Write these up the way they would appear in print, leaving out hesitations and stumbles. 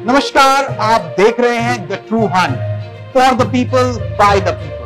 नमस्कार, आप देख रहे हैं the true Hunt for the people by the people.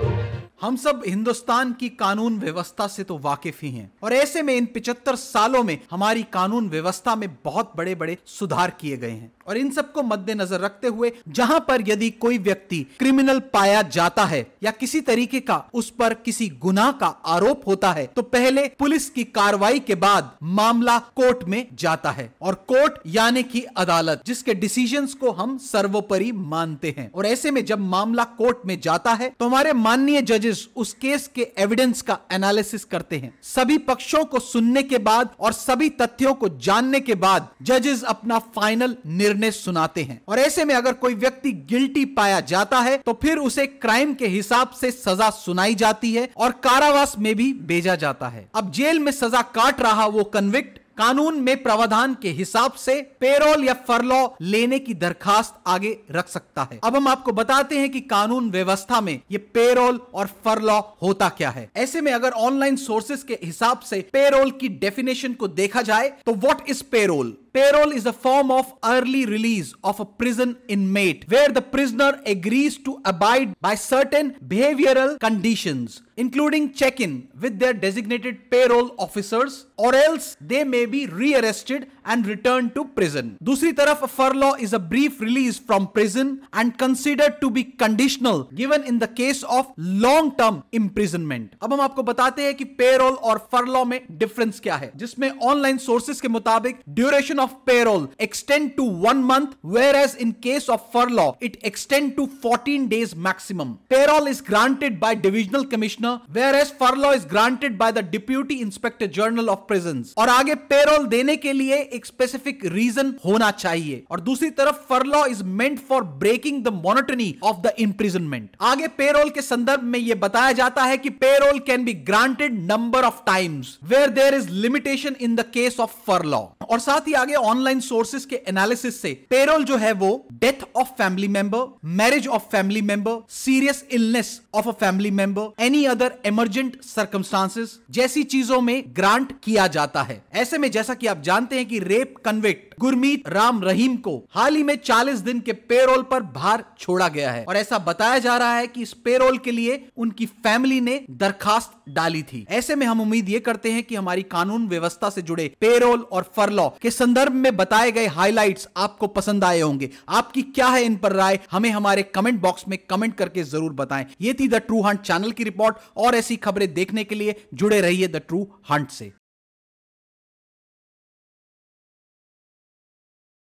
हम सब हिंदुस्तान की कानून व्यवस्था से तो वाकिफ ही हैं और ऐसे में इन 75 सालों में हमारी कानून व्यवस्था में बहुत बड़े बड़े सुधार किए गए हैं और इन सबको मद्देनजर रखते हुए जहां पर यदि कोई व्यक्ति क्रिमिनल पाया जाता है या किसी तरीके का उस पर किसी गुनाह का आरोप होता है तो पहले पुलिस की कार्रवाई के बाद मामला कोर्ट में जाता है और कोर्ट यानी कि अदालत जिसके डिसीजंस को हम सर्वोपरि मानते हैं। और ऐसे में जब मामला कोर्ट में जाता है तो हमारे माननीय जजेस उस केस के एविडेंस का एनालिसिस करते हैं। सभी पक्षों को सुनने के बाद और सभी तथ्यों को जानने के बाद जजेस अपना फाइनल निर्णय सुनाते हैं और ऐसे में अगर कोई व्यक्ति गिल्टी पाया जाता है तो फिर उसे क्राइम के हिसाब से सजा सुनाई जाती है और कारावास में भी भेजा जाता है। अब जेल में सजा काट रहा वो कन्विक्ट कानून में प्रावधान के हिसाब से पेरोल या फरलॉ लेने की दरखास्त आगे रख सकता है। अब हम आपको बताते हैं कि कानून व्यवस्था में ये पेरोल और फरलॉ होता क्या है। ऐसे में अगर ऑनलाइन सोर्सेस के हिसाब से पेरोल की डेफिनेशन को देखा जाए तो what is payroll? Parole is a form of early release of a prison inmate where the prisoner agrees to abide by certain behavioral conditions, including check-in with their designated parole officers, or else they may be rearrested and returned to prison. दूसरी तरफ furlough is a brief release from prison and considered to be conditional given in the case of long-term imprisonment. अब हम आपको बताते हैं कि payroll और furlough में difference क्या है, जिसमें online sources के मुताबिक duration of payroll extend to 1 month, whereas in case of furlough it extend to 14 days maximum. Payroll is granted by divisional commissioner, whereas furlough is granted by the deputy inspector general of prisons. और आगे payroll देने के लिए एक specific reason होना चाहिए और दूसरी तरफ furlough is meant for breaking the monotony of the imprisonment. आगे payroll के संदर्भ में यह बताया जाता है कि payroll can be granted number of times where there is limitation in the case of furlough. और साथ ही आगे ऑनलाइन सोर्सेस के एनालिसिस से पेरोल जो है वो death of family member, marriage of family member, serious illness of a family member, any other emergent circumstances जैसी चीजों में ग्रांट किया जाता है। ऐसे में जैसा कि आप जानते हैं कि रेप कन्विक्ट गुरमीत राम रहीम को हाल ही में 40 दिन के पेरोल पर बाहर छोड़ा गया है और ऐसा बताया जा रहा है कि इस पेरोल के लिए उनकी फैमिली ने दरखास्त डाली थी। ऐसे में हम उम्मीद ये करते हैं कि हमारी कानून व्यवस्था से जुड़े पेरोल और फरलॉ के संदर्भ में बताए गए हाइलाइट्स आपको पसंद आए होंगे। आपकी क्या है इन पर राय, हमें हमारे कमेंट बॉक्स में कमेंट करके जरूर बताएं। ये थी द ट्रू हंट चैनल की रिपोर्ट और ऐसी खबरें देखने के लिए जुड़े रहिए द ट्रू हंट से।